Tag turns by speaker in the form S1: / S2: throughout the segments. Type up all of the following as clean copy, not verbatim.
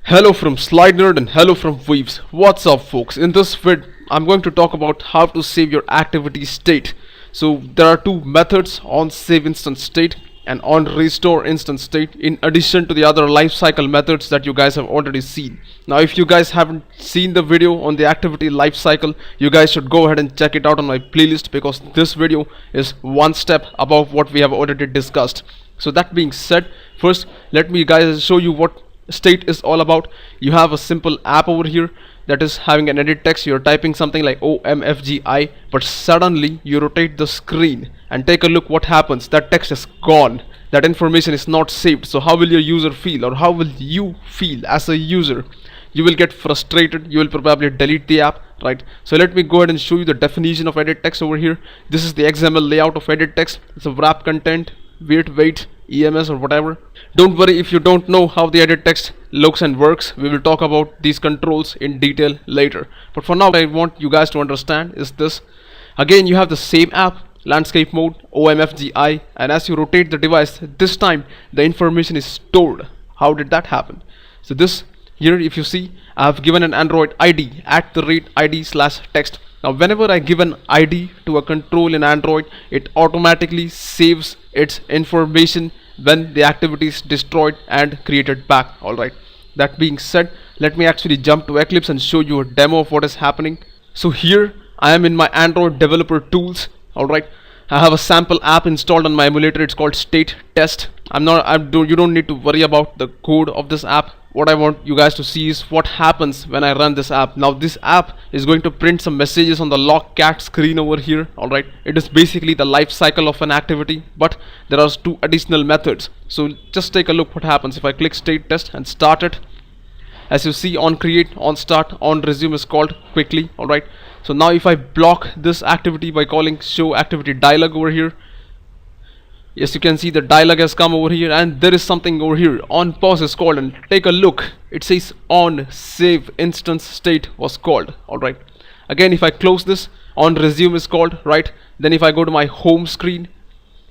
S1: Hello from Slide Nerd and hello from Weaves. What's up, folks? In this vid, I'm going to talk about how to save your activity state. So there are two methods: on save instance state and on restore instance state, in addition to the other lifecycle methods that you guys have already seen. Now, if you guys haven't seen the video on the activity lifecycle, you guys should go ahead and check it out on my playlist, because this video is one step above what we have already discussed. So that being said, first let me guys show you what state is all about. You have a simple app over here that is having an edit text. You're typing something like OMFGI, but suddenly you rotate the screen and take a look what happens. That text is gone. That information is not saved. So how will your user feel, or how will you feel as a user? You will get frustrated. You will probably delete the app, right? So let me go ahead and show you the definition of edit text over here. This is the XML layout of edit text. It's a wrap content, wait, EMS or whatever. Don't worry if you don't know how the edit text looks and works. We will talk about these controls in detail later. But for now, what I want you guys to understand is this. Again, you have the same app, landscape mode, OMFGI, and as you rotate the device, this time the information is stored. How did that happen? So this here, if you see, I have given an Android ID @ID/text. Now whenever I give an ID to a control in Android, it automatically saves its information when the activity is destroyed and created back. Alright, that being said, let me actually jump to Eclipse and show you a demo of what is happening. So here I am in my Android developer tools. Alright, I have a sample app installed on my emulator. It's called State Test. You don't need to worry about the code of this app. What I want you guys to see is what happens when I run this app. Now this app is going to print some messages on the log cat screen over here. Alright, it is basically the life cycle of an activity, but there are two additional methods. So just take a look what happens if I click state test and start it. As you see, on create, on start, on resume is called quickly. Alright, so now if I block this activity by calling show activity dialog over here, yes, you can see the dialog has come over here, and there is something over here. On pause is called, and take a look. It says on save instance state was called. Alright. Again, if I close this, on resume is called, right? Then if I go to my home screen,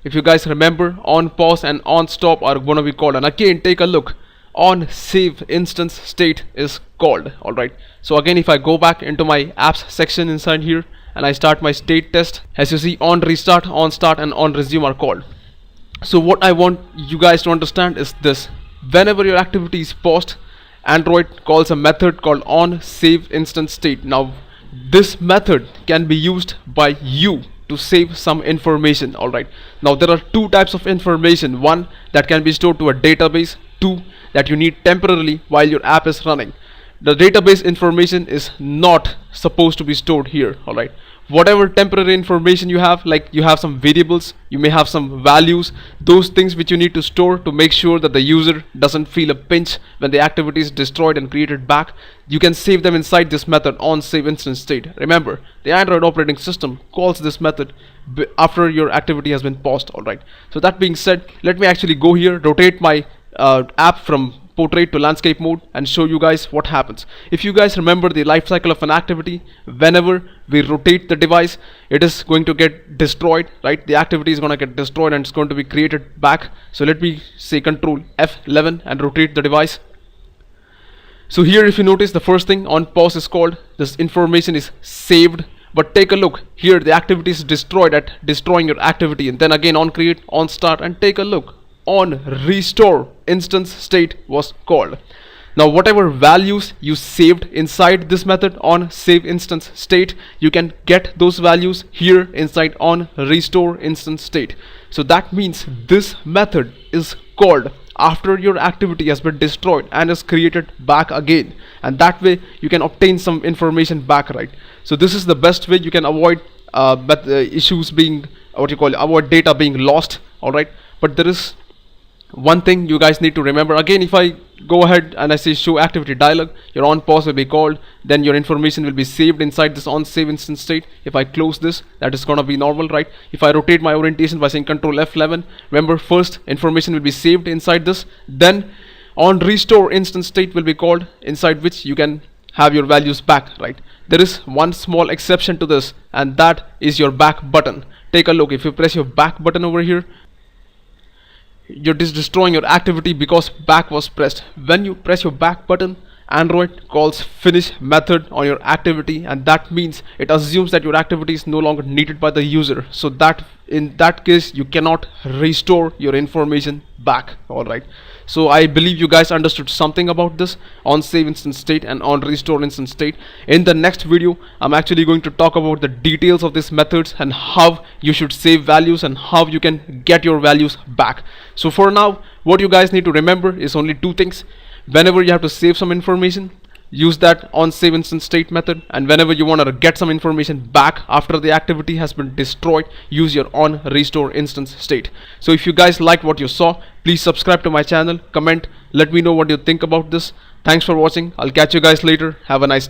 S1: if you guys remember, on pause and on stop are going to be called. And again, take a look. On save instance state is called. Alright. So again, if I go back into my apps section inside here and I start my state test, as you see, on restart, on start, and on resume are called. So what I want you guys to understand is this: whenever your activity is paused, Android calls a method called onSaveInstanceState. Now this method can be used by you to save some information. Alright, now there are two types of information: one that can be stored to a database, two that you need temporarily while your app is running. The database information is not supposed to be stored here. Alright, whatever temporary information you have, like you have some variables, you may have some values, those things which you need to store to make sure that the user doesn't feel a pinch when the activity is destroyed and created back, you can save them inside this method on save instance state. Remember, the Android operating system calls this method after your activity has been paused. Alright, so that being said, let me actually go here, rotate my app from portrait to landscape mode, and show you guys what happens. If you guys remember the life cycle of an activity, whenever we rotate the device, it is going to get destroyed, right? The activity is going to get destroyed and it's going to be created back. So let me say control F11 and rotate the device. So here, if you notice, the first thing on pause is called, this information is saved. But take a look here, the activity is destroyed at destroying your activity, and then again on create, on start, and take a look, on restore instance state was called. Now whatever values you saved inside this method on save instance state, you can get those values here inside on restore instance state. So that means this method is called after your activity has been destroyed and is created back again, and that way you can obtain some information back, right? So this is the best way you can avoid issues being, avoid data being lost. Alright, but there is one thing you guys need to remember. Again, if I go ahead and I say show activity dialog, your on pause will be called, then your information will be saved inside this on save instance state. If I close this, that is gonna be normal, right? If I rotate my orientation by saying control F11, remember, first information will be saved inside this, then on restore instance state will be called, inside which you can have your values back, right? There is one small exception to this, and that is your back button. Take a look. If you press your back button over here, you're just destroying your activity because back was pressed. When you press your back button, Android calls finish method on your activity, and that means it assumes that your activity is no longer needed by the user. So that in that case you cannot restore your information back. Alright, so I believe you guys understood something about this on save instance state and on restore instance state. In the next video I'm actually going to talk about the details of these methods and how you should save values and how you can get your values back. So for now, what you guys need to remember is only two things. Whenever you have to save some information, use that on save instance state method, and whenever you want to get some information back after the activity has been destroyed, use your on restore instance state. So if you guys liked what you saw, please subscribe to my channel, comment, let me know what you think about this. Thanks for watching. I'll catch you guys later. Have a nice day.